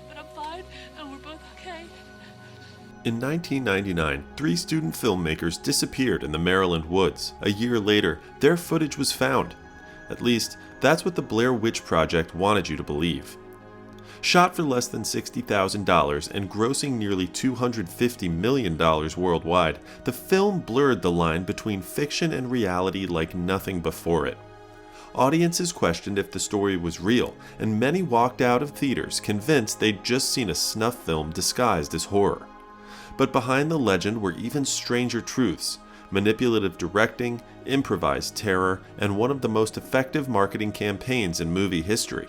but I'm fine, and we're both okay. In 1999, 3 student filmmakers disappeared in the Maryland woods. A year later, their footage was found. At least, that's what the Blair Witch Project wanted you to believe. Shot for less than $60,000 and grossing nearly $250 million worldwide, the film blurred the line between fiction and reality like nothing before it. Audiences questioned if the story was real, and many walked out of theaters convinced they'd just seen a snuff film disguised as horror. But behind the legend were even stranger truths: manipulative directing, improvised terror, and one of the most effective marketing campaigns in movie history.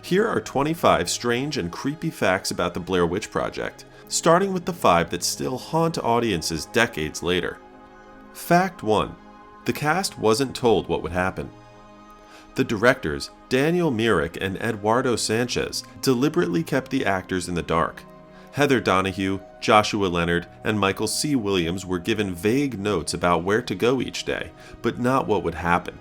Here are 25 strange and creepy facts about the Blair Witch Project, starting with the 5 that still haunt audiences decades later. Fact 1. The cast wasn't told what would happen. The directors, Daniel Myrick and Eduardo Sanchez, deliberately kept the actors in the dark. Heather Donahue, Joshua Leonard, and Michael C. Williams were given vague notes about where to go each day, but not what would happen.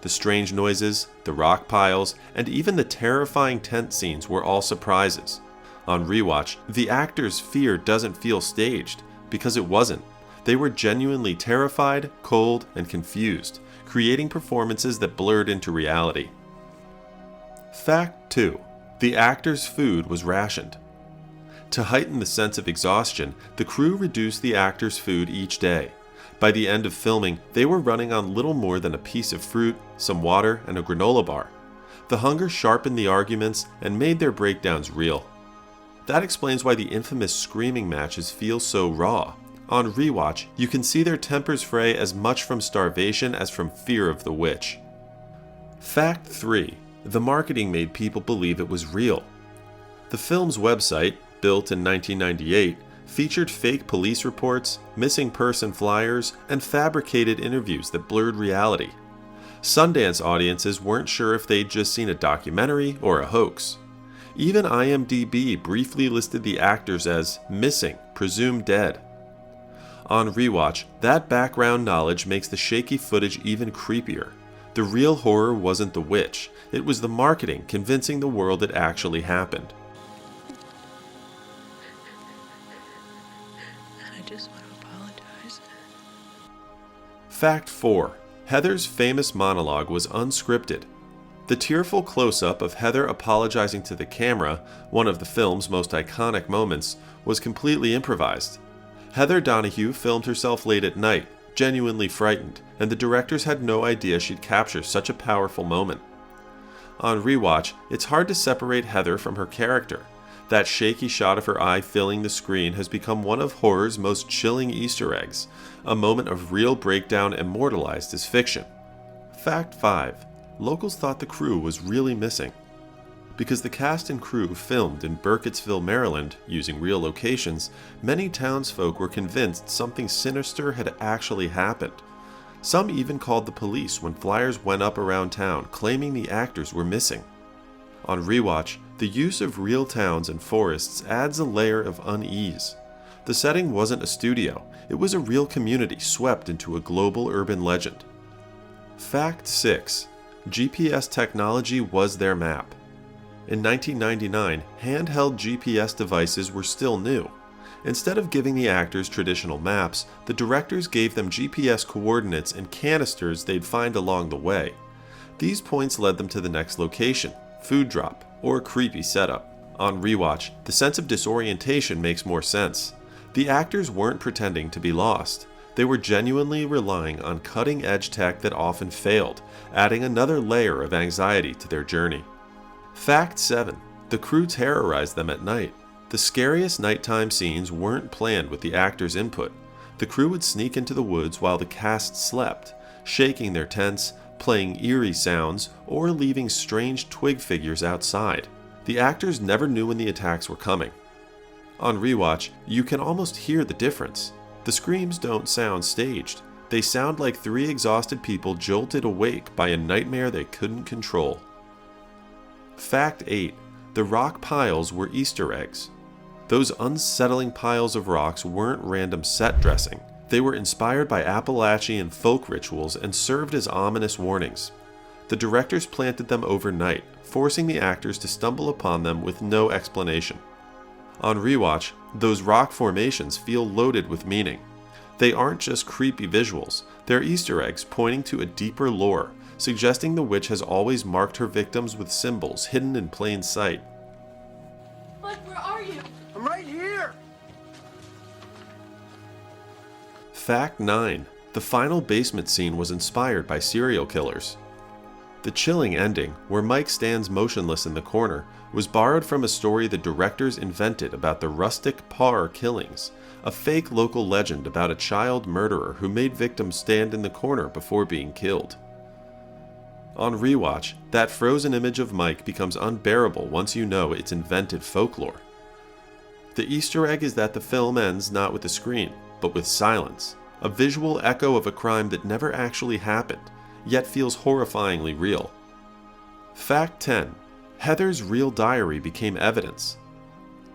The strange noises, the rock piles, and even the terrifying tent scenes were all surprises. On rewatch, the actors' fear doesn't feel staged, because it wasn't. They were genuinely terrified, cold, and confused, creating performances that blurred into reality. Fact 2. The actors' food was rationed. To heighten the sense of exhaustion, the crew reduced the actors' food each day. By the end of filming, they were running on little more than a piece of fruit, some water, and a granola bar. The hunger sharpened the arguments and made their breakdowns real. That explains why the infamous screaming matches feel so raw. On rewatch, you can see their tempers fray as much from starvation as from fear of the witch. Fact 3. The marketing made people believe it was real. The film's website, built in 1998, featured fake police reports, missing person flyers, and fabricated interviews that blurred reality. Sundance audiences weren't sure if they'd just seen a documentary or a hoax. Even IMDb briefly listed the actors as missing, presumed dead. On rewatch, that background knowledge makes the shaky footage even creepier. The real horror wasn't the witch, it was the marketing convincing the world it actually happened. I just want to apologize. Fact 4. Heather's famous monologue was unscripted. The tearful close-up of Heather apologizing to the camera, one of the film's most iconic moments, was completely improvised. Heather Donahue filmed herself late at night, genuinely frightened, and the directors had no idea she'd capture such a powerful moment. On rewatch, it's hard to separate Heather from her character. That shaky shot of her eye filling the screen has become one of horror's most chilling Easter eggs, a moment of real breakdown immortalized as fiction. Fact 5. Locals thought the crew was really missing. Because the cast and crew filmed in Burkittsville, Maryland, using real locations, many townsfolk were convinced something sinister had actually happened. Some even called the police when flyers went up around town claiming the actors were missing. On rewatch, the use of real towns and forests adds a layer of unease. The setting wasn't a studio, it was a real community swept into a global urban legend. Fact 6. GPS technology was their map. In 1999, handheld GPS devices were still new. Instead of giving the actors traditional maps, the directors gave them GPS coordinates and canisters they'd find along the way. These points led them to the next location, food drop, or creepy setup. On rewatch, the sense of disorientation makes more sense. The actors weren't pretending to be lost. They were genuinely relying on cutting-edge tech that often failed, adding another layer of anxiety to their journey. Fact 7. The crew terrorized them at night. The scariest nighttime scenes weren't planned with the actors' input. The crew would sneak into the woods while the cast slept, shaking their tents, playing eerie sounds, or leaving strange twig figures outside. The actors never knew when the attacks were coming. On rewatch, you can almost hear the difference. The screams don't sound staged. They sound like 3 exhausted people jolted awake by a nightmare they couldn't control. Fact 8. The rock piles were Easter eggs. Those unsettling piles of rocks weren't random set dressing. They were inspired by Appalachian folk rituals and served as ominous warnings. the directors planted them overnight, forcing the actors to stumble upon them with no explanation. On rewatch, those rock formations feel loaded with meaning. They aren't just creepy visuals, they're Easter eggs pointing to a deeper lore, suggesting the witch has always marked her victims with symbols hidden in plain sight. Mike, where are you? I'm right here! Fact 9. The final basement scene was inspired by serial killers. The chilling ending, where Mike stands motionless in the corner, was borrowed from a story the directors invented about the rustic Parr killings, a fake local legend about a child murderer who made victims stand in the corner before being killed. On rewatch, that frozen image of Mike becomes unbearable once you know it's invented folklore. The Easter egg is that the film ends not with a scream, but with silence, a visual echo of a crime that never actually happened, yet feels horrifyingly real. Fact 10. Heather's real diary became evidence.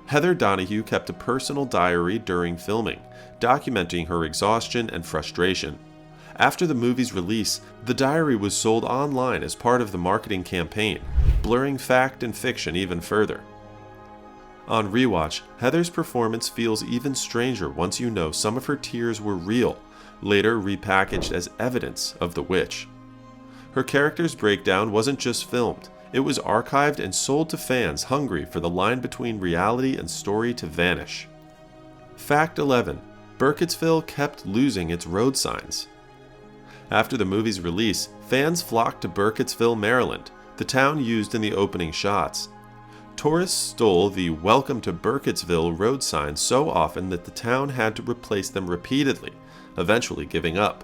Heather Donahue kept a personal diary during filming, documenting her exhaustion and frustration. After the movie's release, the diary was sold online as part of the marketing campaign, blurring fact and fiction even further. On rewatch, Heather's performance feels even stranger once you know some of her tears were real, later repackaged as evidence of the witch. Her character's breakdown wasn't just filmed, it was archived and sold to fans hungry for the line between reality and story to vanish. Fact 11. Burkittsville kept losing its road signs. After the movie's release, fans flocked to Burkittsville, Maryland, the town used in the opening shots. Tourists stole the "Welcome to Burkittsville" road signs so often that the town had to replace them repeatedly, eventually giving up.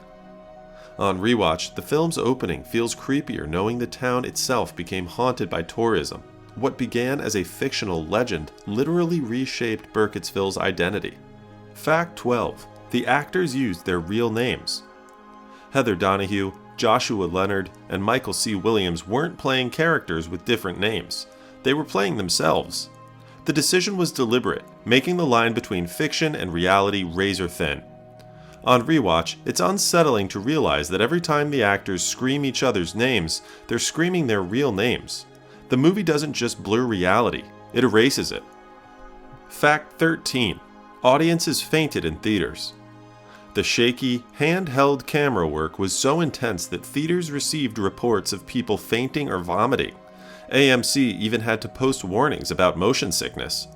On rewatch, the film's opening feels creepier knowing the town itself became haunted by tourism. What began as a fictional legend literally reshaped Burkittsville's identity. Fact 12. The actors used their real names. Heather Donahue, Joshua Leonard, and Michael C. Williams weren't playing characters with different names. They were playing themselves. The decision was deliberate, making the line between fiction and reality razor thin. On rewatch, it's unsettling to realize that every time the actors scream each other's names, they're screaming their real names. The movie doesn't just blur reality, it erases it. Fact 13. Audiences fainted in theaters. The shaky, handheld camera work was so intense that theaters received reports of people fainting or vomiting. AMC even had to post warnings about motion sickness.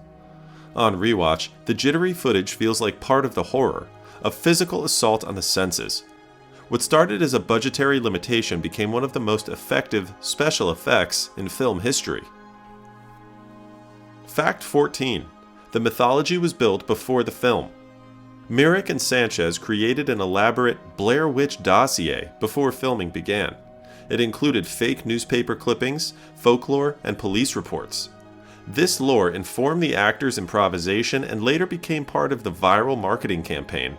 On rewatch, the jittery footage feels like part of the horror, a physical assault on the senses. What started as a budgetary limitation became one of the most effective special effects in film history. Fact 14. The mythology was built before the film. Myrick and Sanchez created an elaborate Blair Witch dossier before filming began. It included fake newspaper clippings, folklore, and police reports. This lore informed the actors' improvisation and later became part of the viral marketing campaign.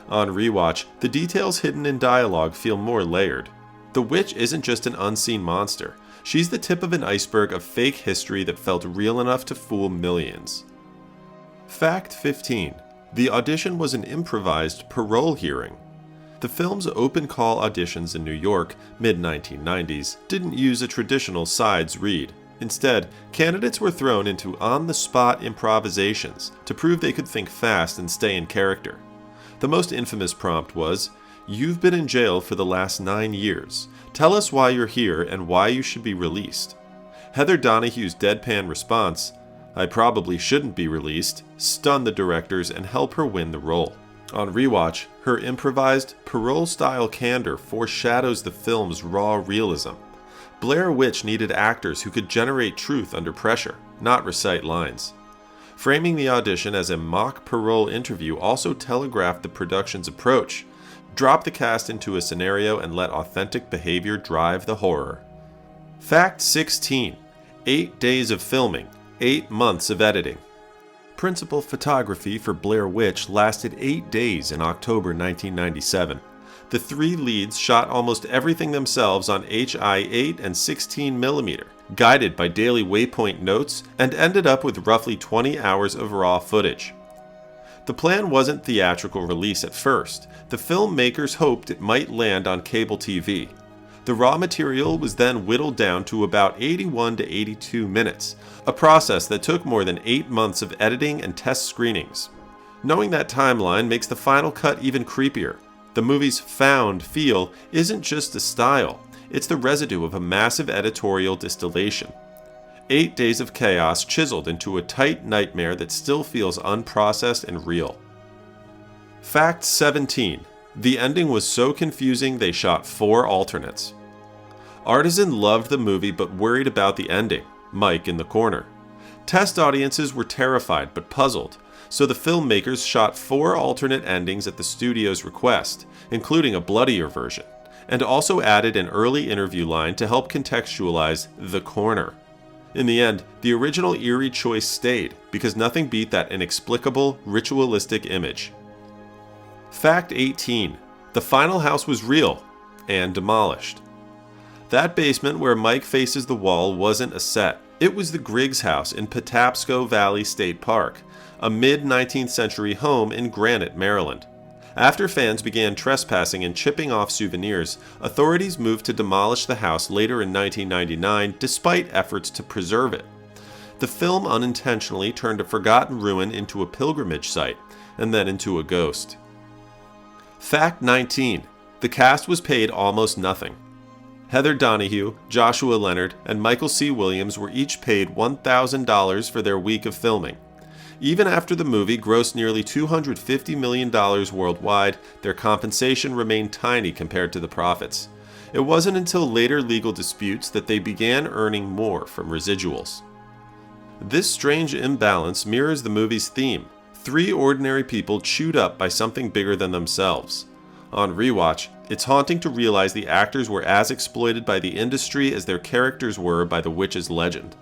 On rewatch, the details hidden in dialogue feel more layered. The witch isn't just an unseen monster. She's the tip of an iceberg of fake history that felt real enough to fool millions. Fact 15. The audition was an improvised parole hearing. The film's open call auditions in New York, mid-1990s, didn't use a traditional sides read. Instead, candidates were thrown into on-the-spot improvisations to prove they could think fast and stay in character. The most infamous prompt was, "You've been in jail for the last 9 years. Tell us why you're here and why you should be released." Heather Donahue's deadpan response, "I probably shouldn't be released," stunned the directors and helped her win the role. On rewatch, her improvised, parole-style candor foreshadows the film's raw realism. Blair Witch needed actors who could generate truth under pressure, not recite lines. Framing the audition as a mock parole interview also telegraphed the production's approach. Drop the cast into a scenario and let authentic behavior drive the horror. Fact 16. 8 days of filming, 8 months of editing. Principal photography for Blair Witch lasted 8 days in October 1997. The 3 leads shot almost everything themselves on Hi8 and 16mm, guided by daily waypoint notes, and ended up with roughly 20 hours of raw footage. The plan wasn't theatrical release at first. The filmmakers hoped it might land on cable TV. The raw material was then whittled down to about 81 to 82 minutes, a process that took more than 8 months of editing and test screenings. Knowing that timeline makes the final cut even creepier. The movie's found feel isn't just a style, it's the residue of a massive editorial distillation. 8 days of chaos chiseled into a tight nightmare that still feels unprocessed and real. Fact 17. The ending was so confusing they shot 4 alternates. Artisan loved the movie but worried about the ending, Mike in the corner. Test audiences were terrified but puzzled, so the filmmakers shot 4 alternate endings at the studio's request, including a bloodier version, and also added an early interview line to help contextualize the corner. In the end, the original eerie choice stayed because nothing beat that inexplicable, ritualistic image. Fact 18. The final house was real and demolished. That basement where Mike faces the wall wasn't a set. It was the Griggs house in Patapsco Valley State Park, a mid-19th century home in Granite, Maryland. After fans began trespassing and chipping off souvenirs, authorities moved to demolish the house later in 1999 despite efforts to preserve it. The film unintentionally turned a forgotten ruin into a pilgrimage site, and then into a ghost. Fact 19. The cast was paid almost nothing. Heather Donahue, Joshua Leonard, and Michael C. Williams were each paid $1,000 for their week of filming. Even after the movie grossed nearly $250 million worldwide, their compensation remained tiny compared to the profits. It wasn't until later legal disputes that they began earning more from residuals. This strange imbalance mirrors the movie's theme: 3 ordinary people chewed up by something bigger than themselves. On rewatch, it's haunting to realize the actors were as exploited by the industry as their characters were by the witch's legend.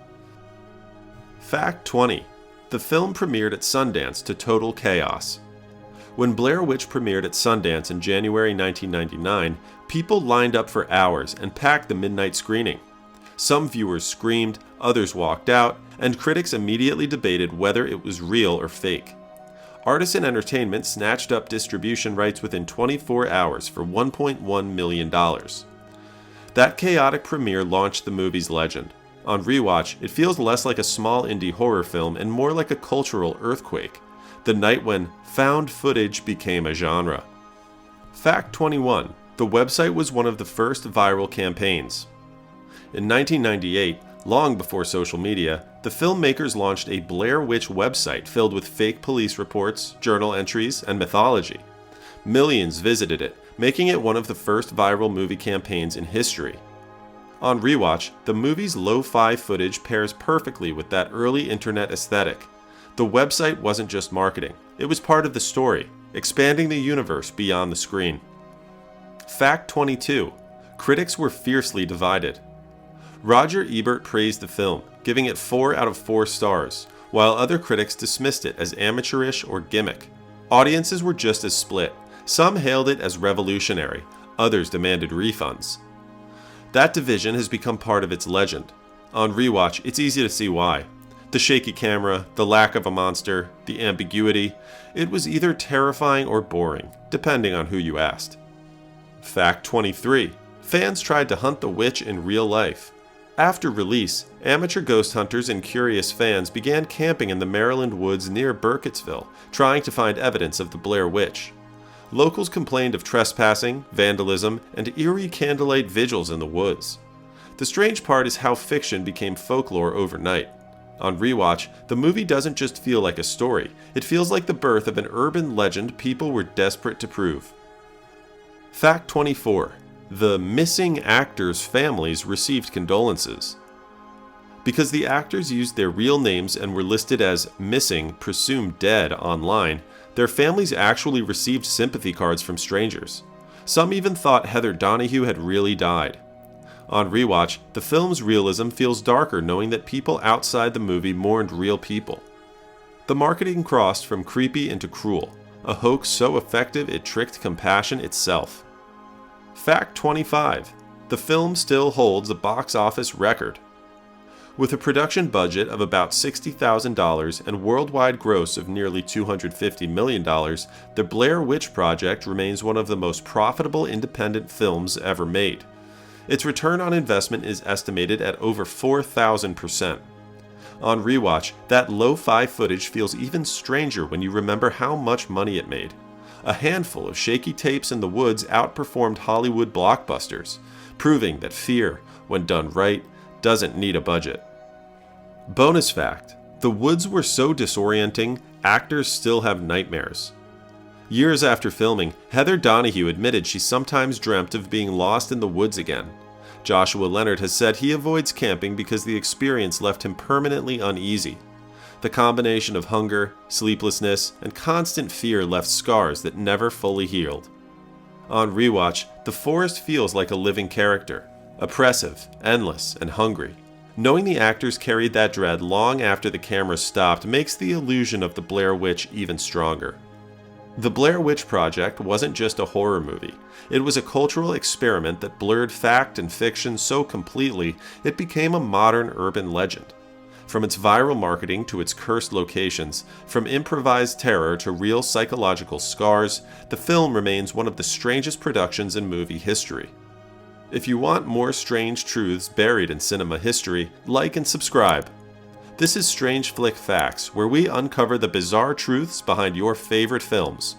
Fact 20. The film premiered at Sundance to total chaos. When Blair Witch premiered at Sundance in January 1999, people lined up for hours and packed the midnight screening. Some viewers screamed, others walked out, and critics immediately debated whether it was real or fake. Artisan Entertainment snatched up distribution rights within 24 hours for $1.1 million. That chaotic premiere launched the movie's legend. On rewatch, it feels less like a small indie horror film and more like a cultural earthquake, the night when found footage became a genre. Fact 21. The website was one of the first viral campaigns. In 1998, long before social media, the filmmakers launched a Blair Witch website filled with fake police reports, journal entries, and mythology. Millions visited it, making it one of the first viral movie campaigns in history. On rewatch, the movie's lo-fi footage pairs perfectly with that early internet aesthetic. The website wasn't just marketing, it was part of the story, expanding the universe beyond the screen. Fact 22. Critics were fiercely divided. Roger Ebert praised the film, giving it 4 out of 4 stars, while other critics dismissed it as amateurish or gimmick. Audiences were just as split. Some hailed it as revolutionary, others demanded refunds. That division has become part of its legend. On rewatch, it's easy to see why. The shaky camera, the lack of a monster, the ambiguity. It was either terrifying or boring, depending on who you asked. Fact 23. Fans tried to hunt the witch in real life. After release, amateur ghost hunters and curious fans began camping in the Maryland woods near Burkittsville, trying to find evidence of the Blair Witch. Locals complained of trespassing, vandalism, and eerie candlelight vigils in the woods. The strange part is how fiction became folklore overnight. On rewatch, the movie doesn't just feel like a story, it feels like the birth of an urban legend people were desperate to prove. Fact 24. The missing actors' families received condolences. Because the actors used their real names and were listed as missing, presumed dead online, their families actually received sympathy cards from strangers. Some even thought Heather Donahue had really died. On rewatch, the film's realism feels darker knowing that people outside the movie mourned real people. The marketing crossed from creepy into cruel, a hoax so effective it tricked compassion itself. Fact 25. The film still holds a box office record. With a production budget of about $60,000 and worldwide gross of nearly $250 million, the Blair Witch Project remains one of the most profitable independent films ever made. Its return on investment is estimated at over 4,000%. On rewatch, that lo-fi footage feels even stranger when you remember how much money it made. A handful of shaky tapes in the woods outperformed Hollywood blockbusters, proving that fear, when done right, doesn't need a budget. Bonus fact: the woods were so disorienting, actors still have nightmares. Years after filming, Heather Donahue admitted she sometimes dreamt of being lost in the woods again. Joshua Leonard has said he avoids camping because the experience left him permanently uneasy. The combination of hunger, sleeplessness, and constant fear left scars that never fully healed. On rewatch, the forest feels like a living character, oppressive, endless, and hungry. Knowing the actors carried that dread long after the camera stopped makes the illusion of the Blair Witch even stronger. The Blair Witch Project wasn't just a horror movie. It was a cultural experiment that blurred fact and fiction so completely it became a modern urban legend. From its viral marketing to its cursed locations, from improvised terror to real psychological scars, the film remains one of the strangest productions in movie history. If you want more strange truths buried in cinema history, like and subscribe. This is Strange Flick Facts, where we uncover the bizarre truths behind your favorite films.